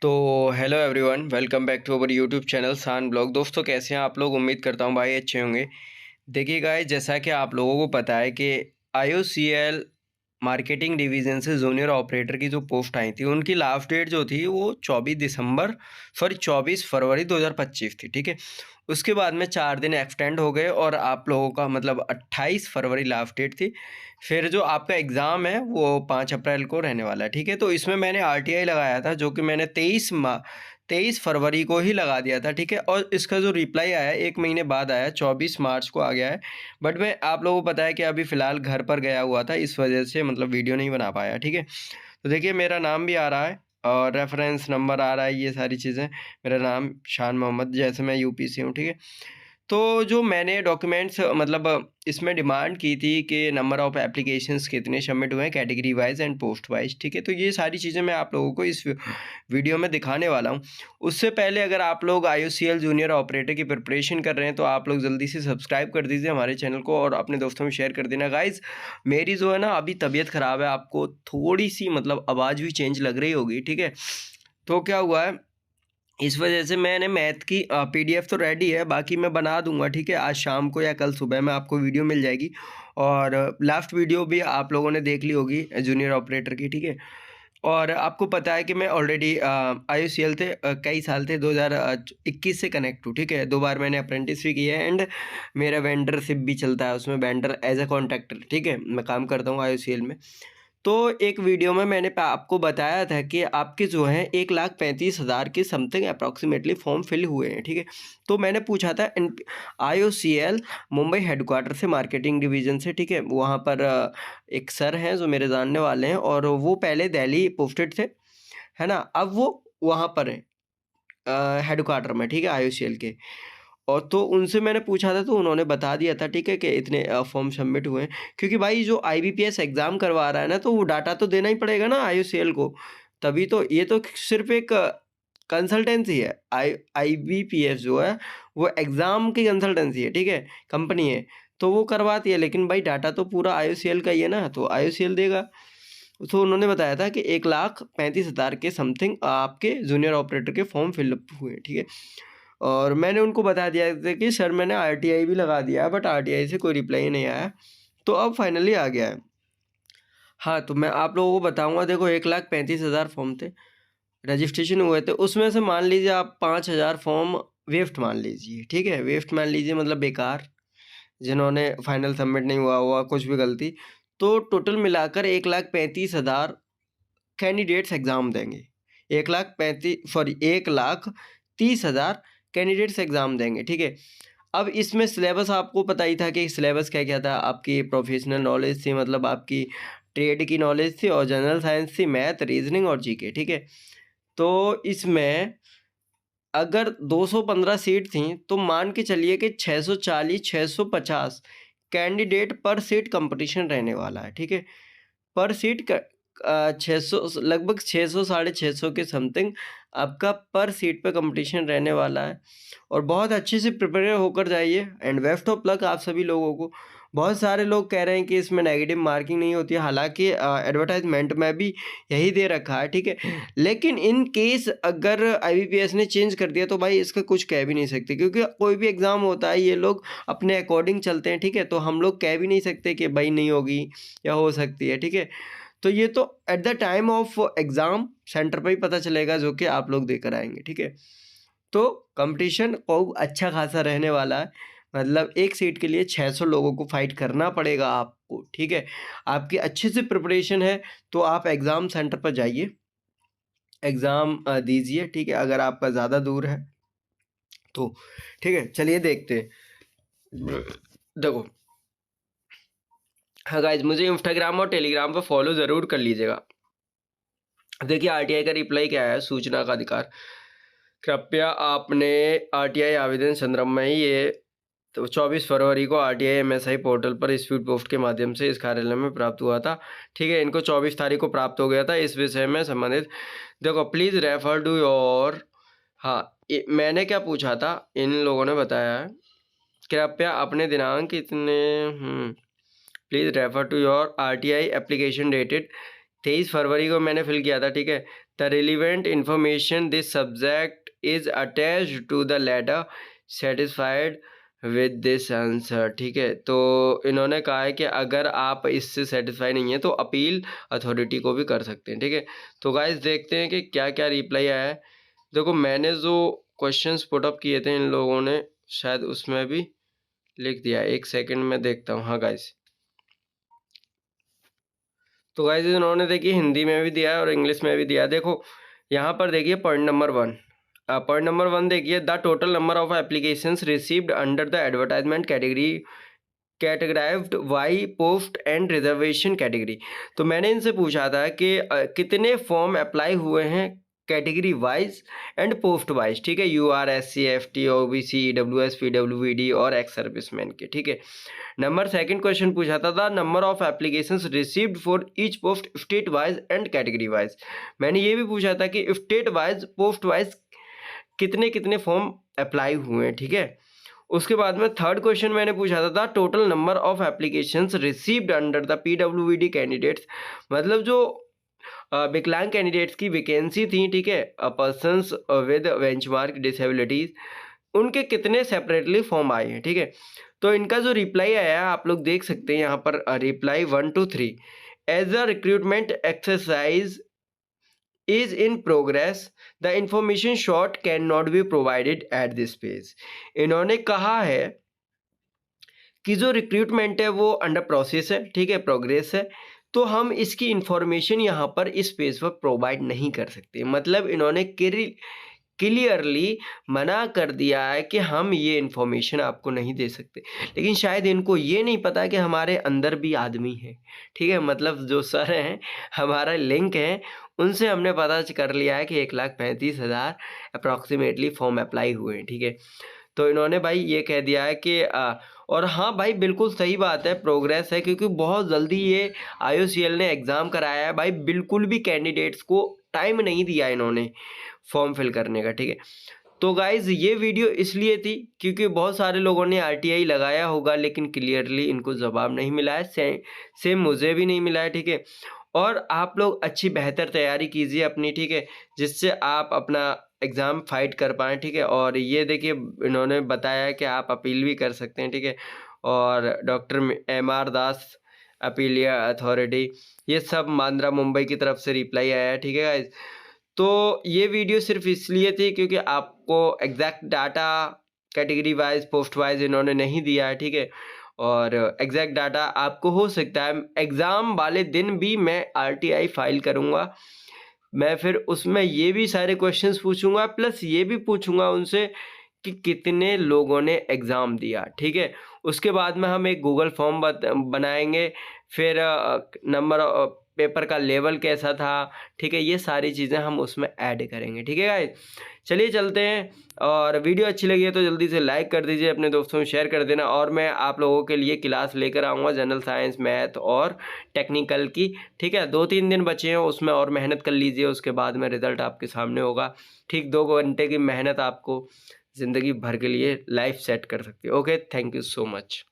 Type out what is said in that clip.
तो hello everyone, welcome back to our YouTube channel सान blog. दोस्तों, कैसे हैं आप लोग? उम्मीद करता हूं भाई अच्छे होंगे। देखिए गाइस, जैसा कि आप लोगों को पता है कि आईओसीएल मार्केटिंग डिवीज़न से जूनियर ऑपरेटर की जो पोस्ट आई थी, उनकी लास्ट डेट जो थी वो 24 फरवरी 2025 थी। ठीक है, उसके बाद में 4 दिन एक्सटेंड हो गए और आप लोगों का मतलब 28 फरवरी लास्ट डेट थी। फिर जो आपका एग्ज़ाम है वो 5 अप्रैल को रहने वाला है। ठीक है, तो इसमें मैंने आरटीआई लगाया था, जो कि मैंने 23 फरवरी को ही लगा दिया था। ठीक है, और इसका जो रिप्लाई आया 1 महीने बाद आया, 24 मार्च को आ गया है। बट मैं आप लोगों को पता है कि अभी फ़िलहाल घर पर गया हुआ था, इस वजह से मतलब वीडियो नहीं बना पाया। ठीक है, तो देखिए मेरा नाम भी आ रहा है और रेफ़रेंस नंबर आ रहा है, ये सारी चीज़ें। मेरा नाम शान मोहम्मद, जैसे मैं यूपी से हूँ। ठीक है, तो जो मैंने डॉक्यूमेंट्स मतलब इसमें डिमांड की थी कि नंबर ऑफ़ एप्लीकेशंस कितने सबमिट हुए हैं category wise and post wise. ठीक है, तो ये सारी चीज़ें मैं आप लोगों को इस वीडियो में दिखाने वाला हूँ। उससे पहले अगर आप लोग आईओसीएल जूनियर ऑपरेटर की प्रिपरेशन कर रहे हैं तो आप लोग जल्दी से सब्सक्राइब कर दीजिए हमारे चैनल को और अपने दोस्तों में शेयर कर देना। गाइज़, मेरी जो है ना अभी तबीयत ख़राब है, आपको थोड़ी-सी मतलब आवाज़ भी चेंज लग रही होगी। ठीक है, तो क्या हुआ है, इस वजह से मैंने मैथ की पीडीएफ तो रेडी है, बाकी मैं बना दूँगा। ठीक है, आज शाम को या कल सुबह में आपको वीडियो मिल जाएगी और लास्ट वीडियो भी आप लोगों ने देख ली होगी जूनियर ऑपरेटर की। ठीक है, और आपको पता है कि मैं ऑलरेडी आईओसीएल थे कई साल थे, 2021 से कनेक्ट हूँ। ठीक है, 2 बार मैंने अप्रेंटिस भी किया है एंड मेरा वेंडरशिप भी चलता है उसमें, वेंडर एज अ कॉन्ट्रैक्टर। ठीक है, मैं काम करता हूँ आईओसीएल में। तो एक वीडियो में मैंने आपको बताया था कि आपके जो हैं 1,35,000 के समथिंग अप्रॉक्सीमेटली फॉर्म फिल हुए हैं। ठीक है, तो मैंने पूछा था आईओसीएल मुंबई हेडक्वार्टर से, मार्केटिंग डिवीज़न से। ठीक है, वहाँ पर एक सर हैं जो मेरे जानने वाले हैं और वो पहले दिल्ली पोस्टेड थे, है ना? अब वो वहाँ पर हैं हेडक्वार्टर में। ठीक है, आईओसीएल के। और तो उनसे मैंने पूछा था तो उन्होंने बता दिया था। ठीक है, कि इतने फॉर्म सबमिट हुए हैं, क्योंकि भाई जो आईबीपीएस एग्ज़ाम करवा रहा है ना, तो वो डाटा तो देना ही पड़ेगा ना आईओसीएल को। तभी तो ये तो सिर्फ़ एक कंसल्टेंसी है। आईबीपीएस जो है वो एग्ज़ाम की कंसल्टेंसी है। ठीक है, कंपनी है, तो वो करवाती है, लेकिन भाई डाटा तो पूरा आईओसीएल का ही है ना, तो आईओसीएल देगा। तो उन्होंने बताया था कि 1,35,000 के समथिंग आपके जूनियर ऑपरेटर के फॉर्म फिलअप हुए। ठीक है, और मैंने उनको बता दिया था कि सर मैंने आरटीआई भी लगा दिया है, बट आरटीआई से कोई रिप्लाई नहीं आया, तो अब फाइनली आ गया है। हाँ, तो मैं आप लोगों को बताऊँगा। देखो, 1,35,000 फॉर्म थे, रजिस्ट्रेशन हुए थे, उसमें से मान लीजिए आप 5,000 फॉर्म वेस्ट मान लीजिए। ठीक है, वेस्ट मान लीजिए मतलब बेकार, जिन्होंने फाइनल सबमिट नहीं हुआ कुछ भी गलती। तो टोटल मिलाकर 1,35,000 कैंडिडेट्स एग्ज़ाम देंगे। 1,30,000 कैंडिडेट्स एग्ज़ाम देंगे। ठीक है, अब इसमें सिलेबस आपको पता ही था कि सिलेबस क्या-क्या था। आपकी प्रोफ़ेशनल नॉलेज थी, मतलब आपकी ट्रेड की नॉलेज थी, और जनरल साइंस थी, मैथ, रीज़निंग और जीके। ठीक है, तो इसमें अगर 215 सीट थी, तो मान के चलिए कि 640, 650 कैंडिडेट पर सीट कंपटीशन रहने वाला है। ठीक है, पर सीट 600 लगभग 600 साढ़े 600 के समथिंग आपका पर सीट पे कंपटीशन रहने वाला है, और बहुत अच्छे से प्रिपेयर होकर जाइए एंड बेस्ट ऑफ लक आप सभी लोगों को। बहुत सारे लोग कह रहे हैं कि इसमें नेगेटिव मार्किंग नहीं होती है, हालांकि एडवर्टाइजमेंट में भी यही दे रखा है। ठीक है, लेकिन इन केस अगर आईबीपीएस ने चेंज कर दिया तो भाई इसका कुछ कह भी नहीं सकते, क्योंकि कोई भी एग्ज़ाम होता है ये लोग अपने अकॉर्डिंग चलते हैं। ठीक है, तो हम लोग कह भी नहीं सकते कि भाई नहीं होगी या हो सकती है। ठीक है, तो ये तो at the time of exam centre पे ही पता चलेगा, जो कि आप लोग देकर आएँगे। ठीक है, तो कंपटीशन खूब अच्छा खासा रहने वाला है, मतलब एक सीट के लिए 600 लोगों को फाइट करना पड़ेगा आपको। ठीक है, आपकी अच्छे से प्रिपरेशन है तो आप एग्ज़ाम सेंटर पर जाइए, एग्ज़ाम दीजिए। ठीक है, अगर आपका ज़्यादा दूर है तो। ठीक है, चलिए देखते हैं। देखो, हाँ गाइज़, मुझे इंस्टाग्राम और टेलीग्राम पे फॉलो ज़रूर कर लीजिएगा। देखिए, आरटीआई का रिप्लाई क्या है, सूचना का अधिकार। कृपया आपने आरटीआई आवेदन संदर्भ में ये तो 24 फरवरी को आरटीआई एमएसआई पोर्टल पर स्पीड पोस्ट के माध्यम से इस कार्यालय में प्राप्त हुआ था। ठीक है, इनको 24 तारीख को प्राप्त हो गया था। इस विषय में संबंधित देखो, प्लीज़ रेफर टू योर। हाँ, मैंने क्या पूछा था, इन लोगों ने बताया है, कृपया अपने दिनांक इतने please refer to your RTI application dated 23 फरवरी को मैंने फिल किया था, ठीक है। The relevant information this subject is attached to the letter satisfied with this answer, ठीक है। तो इन्होंने कहा है कि अगर आप इससे सेटिस्फाई नहीं है तो अपील अथॉरिटी को भी कर सकते हैं, ठीक है। तो गाइस देखते हैं कि क्या क्या रिप्लाई आया है। देखो मैंने जो क्वेश्चंस पुट अप किए थे इन लोगों ने शायद उसमें भी लिख दिया, एक सेकंड में देखता हूँ। हाँ गाइस, तो गाइस इन्होंने देखिए हिंदी में भी दिया है और इंग्लिश में भी दिया है। देखो यहाँ पर देखिए पॉइंट नंबर 1, पॉइंट नंबर 1 देखिए, the total number of applications received under the advertisement category categorized by post and reservation category. तो मैंने इनसे पूछा था कि कितने फॉर्म अप्लाई हुए हैं category wise and post wise, ठीक है। UR SC FT OBC EWS PWD और एक्स सर्विसमैन के, ठीक है। नंबर सेकंड क्वेश्चन पूछा था number of applications received for each post state wise and category wise. मैंने ये भी पूछा था कि स्टेट वाइज पोस्ट वाइज कितने कितने फॉर्म अप्लाई हुए हैं, ठीक है। उसके बाद में थर्ड क्वेश्चन मैंने पूछा था total number of applications received under the PWD candidates, मतलब जो विकलांग कैंडिडेट्स की वैकेंसी थी, ठीक है, पर्सन्स विद बेंचमार्क डिसेबिलिटीज, उनके कितने सेपरेटली फॉर्म आए हैं, ठीक है। तो इनका जो रिप्लाई आया है आप लोग देख सकते हैं यहाँ पर, reply 1 to 3, as a recruitment exercise is in progress, the information short cannot be provided at this page। इन्होंने कहा है कि जो रिक्रूटमेंट है वो अंडर प्रोसेस है, ठीक है, प्रोग्रेस है, तो हम इसकी इंफॉर्मेशन यहाँ पर इस पेज पर प्रोवाइड नहीं कर सकते। मतलब इन्होंने क्लियरली मना कर दिया है कि हम ये इन्फॉर्मेशन आपको नहीं दे सकते। लेकिन शायद इनको ये नहीं पता कि हमारे अंदर भी आदमी है, ठीक है। मतलब जो सर हैं हमारा लिंक है, उनसे हमने पता कर लिया है कि 1,35,000 अप्रॉक्सीमेटली फॉर्म अप्लाई हुए हैं, ठीक है। तो इन्होंने भाई ये कह दिया है कि और हाँ भाई बिल्कुल सही बात है, प्रोग्रेस है, क्योंकि बहुत जल्दी ये IOCL ने एग्ज़ाम कराया है भाई। बिल्कुल भी कैंडिडेट्स को टाइम नहीं दिया इन्होंने फॉर्म फिल करने का, ठीक है। तो गाइज़ ये वीडियो इसलिए थी क्योंकि बहुत सारे लोगों ने RTI लगाया होगा लेकिन क्लियरली इनको जवाब नहीं मिला है, सेम मुझे भी नहीं मिला है, ठीक है। और आप लोग अच्छी बेहतर तैयारी कीजिए अपनी, ठीक है, जिससे आप अपना एग्ज़ाम फाइट कर पाएँ, ठीक है। और ये देखिए इन्होंने बताया कि आप अपील भी कर सकते हैं, ठीक है। और डॉक्टर MR दास अपीलिया अथॉरिटी, ये सब बांद्रा मुंबई की तरफ से रिप्लाई आया है, ठीक है गाइस। तो ये वीडियो सिर्फ इसलिए थी क्योंकि आपको exact data category wise post wise इन्होंने नहीं दिया है, ठीक है। और एग्जैक्ट डाटा आपको हो सकता है एग्ज़ाम वाले दिन भी मैं RTI फाइल करूँगा, मैं फिर उसमें ये भी सारे क्वेश्चंस पूछूंगा, प्लस ये भी पूछूंगा उनसे कि कितने लोगों ने एग्ज़ाम दिया, ठीक है। उसके बाद में हम एक गूगल फॉर्म बनाएंगे, फिर नंबर पेपर का लेवल कैसा था, ठीक है, ये सारी चीज़ें हम उसमें ऐड करेंगे, ठीक है गाइस। चलिए चलते हैं, और वीडियो अच्छी लगी है तो जल्दी से लाइक कर दीजिए, अपने दोस्तों में शेयर कर देना। और मैं आप लोगों के लिए क्लास लेकर आऊँगा जनरल साइंस, मैथ और टेक्निकल की, ठीक है। 2-3 दिन बचे हैं, उसमें और मेहनत कर लीजिए, उसके बाद में रिज़ल्ट आपके सामने होगा, ठीक। 2 घंटे की मेहनत आपको ज़िंदगी भर के लिए लाइफ सेट कर सकती है। Okay, thank you so much.